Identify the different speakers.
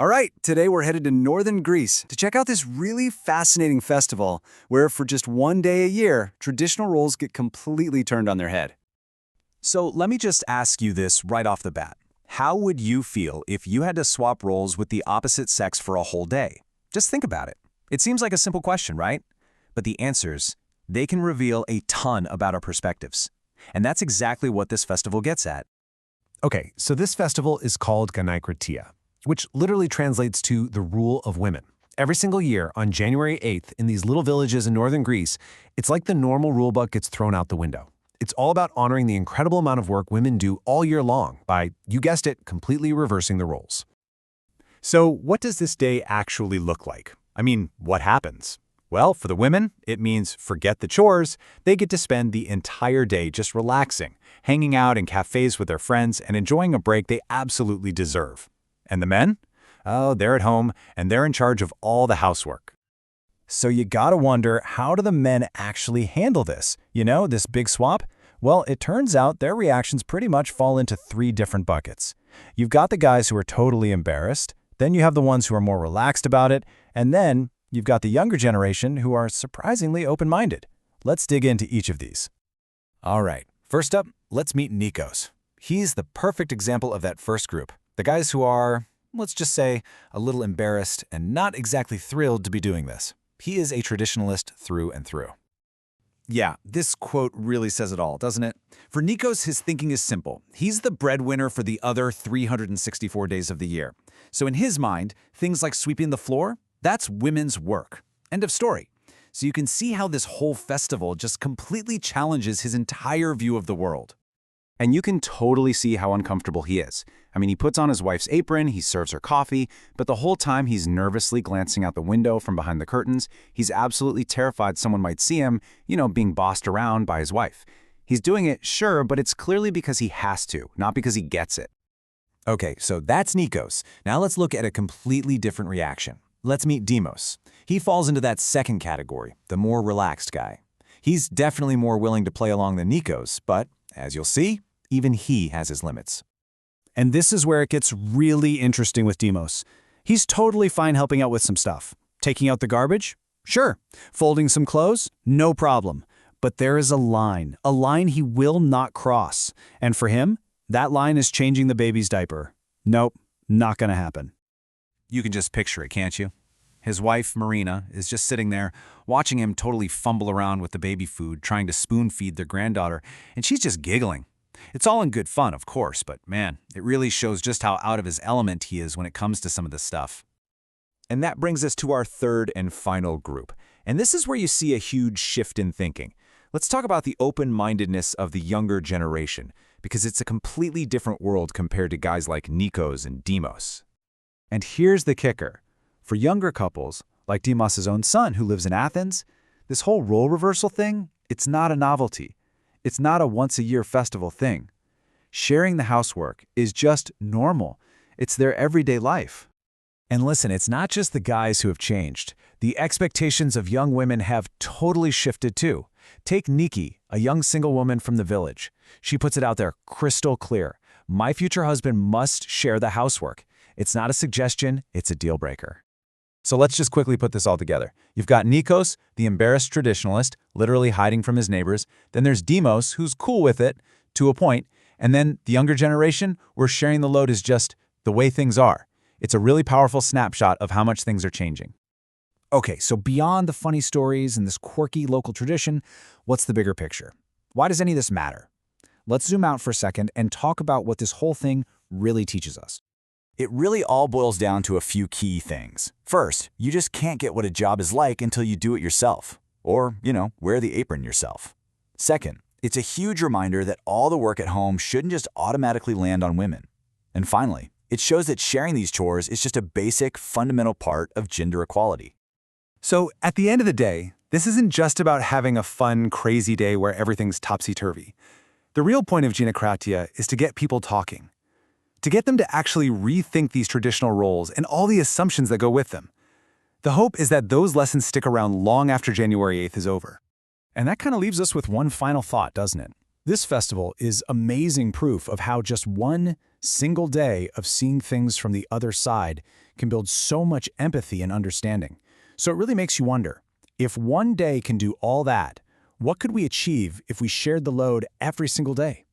Speaker 1: All right, today we're headed to northern Greece to check out this really fascinating festival where for just one day a year, traditional roles get completely turned on their head.
Speaker 2: So let me just ask you this right off the bat. How would you feel if you had to swap roles with the opposite sex for a whole day? Just think about it. It seems like a simple question, right? But the answers, they can reveal a ton about our perspectives. And that's exactly what this festival gets at.
Speaker 3: Okay, so this festival is called Gynaekratia, which literally translates to the rule of women. Every single year on January 8th in these little villages in northern Greece, it's like the normal rulebook gets thrown out the window. It's all about honoring the incredible amount of work women do all year long by, you guessed it, completely reversing the roles.
Speaker 4: So what does this day actually look like? I mean, what happens? Well, for the women, it means forget the chores. They get to spend the entire day just relaxing, hanging out in cafes with their friends and enjoying a break they absolutely deserve. And the men? Oh, they're at home and they're in charge of all the housework.
Speaker 2: So you gotta wonder, how do the men actually handle this? You know, this big swap? Well, it turns out their reactions pretty much fall into three different buckets. You've got the guys who are totally embarrassed, then you have the ones who are more relaxed about it, and then you've got the younger generation who are surprisingly open-minded. Let's dig into each of these. All right, first up, let's meet Nikos. He's the perfect example of that first group. The guys who are, let's just say, a little embarrassed and not exactly thrilled to be doing this. He is a traditionalist through and through. Yeah, this quote really says it all, doesn't it? For Nikos, his thinking is simple. He's the breadwinner for the other 364 days of the year. So in his mind, things like sweeping the floor, that's women's work. End of story. So you can see how this whole festival just completely challenges his entire view of the world. And you can totally see how uncomfortable he is. I mean, he puts on his wife's apron, he serves her coffee, but the whole time he's nervously glancing out the window from behind the curtains. He's absolutely terrified someone might see him, being bossed around by his wife. He's doing it, sure, but it's clearly because he has to, not because he gets it. Okay, so that's Nikos. Now let's look at a completely different reaction. Let's meet Demos. He falls into that second category, the more relaxed guy. He's definitely more willing to play along than Nikos, but as you'll see, even he has his limits.
Speaker 1: And this is where it gets really interesting with Demos. He's totally fine helping out with some stuff. Taking out the garbage? Sure. Folding some clothes? No problem. But there is a line he will not cross. And for him, that line is changing the baby's diaper. Nope, not gonna happen.
Speaker 2: You can just picture it, can't you? His wife, Marina, is just sitting there, watching him totally fumble around with the baby food, trying to spoon-feed their granddaughter, and she's just giggling. It's all in good fun, of course, but man, it really shows just how out of his element he is when it comes to some of this stuff. And that brings us to our third and final group. And this is where you see a huge shift in thinking. Let's talk about the open-mindedness of the younger generation, because it's a completely different world compared to guys like Nikos and Demos. And here's the kicker. For younger couples, like Demos' own son who lives in Athens, this whole role reversal thing, it's not a novelty. It's not a once-a-year festival thing. Sharing the housework is just normal. It's their everyday life. And listen, it's not just the guys who have changed. The expectations of young women have totally shifted too. Take Nikki, a young single woman from the village. She puts it out there crystal clear. My future husband must share the housework. It's not a suggestion, it's a deal breaker. So let's just quickly put this all together. You've got Nikos, the embarrassed traditionalist, literally hiding from his neighbors. Then there's Demos, who's cool with it, to a point. And then the younger generation, where sharing the load is just the way things are. It's a really powerful snapshot of how much things are changing. Okay, so beyond the funny stories and this quirky local tradition, what's the bigger picture? Why does any of this matter? Let's zoom out for a second and talk about what this whole thing really teaches us. It really all boils down to a few key things. First, you just can't get what a job is like until you do it yourself. Or, wear the apron yourself. Second, it's a huge reminder that all the work at home shouldn't just automatically land on women. And finally, it shows that sharing these chores is just a basic, fundamental part of gender equality.
Speaker 3: So at the end of the day, this isn't just about having a fun, crazy day where everything's topsy-turvy. The real point of Gynaekratia is to get people talking. To get them to actually rethink these traditional roles and all the assumptions that go with them. The hope is that those lessons stick around long after January 8th is over.
Speaker 1: And that kind of leaves us with one final thought, doesn't it? This festival is amazing proof of how just one single day of seeing things from the other side can build so much empathy and understanding. So it really makes you wonder, if one day can do all that, what could we achieve if we shared the load every single day?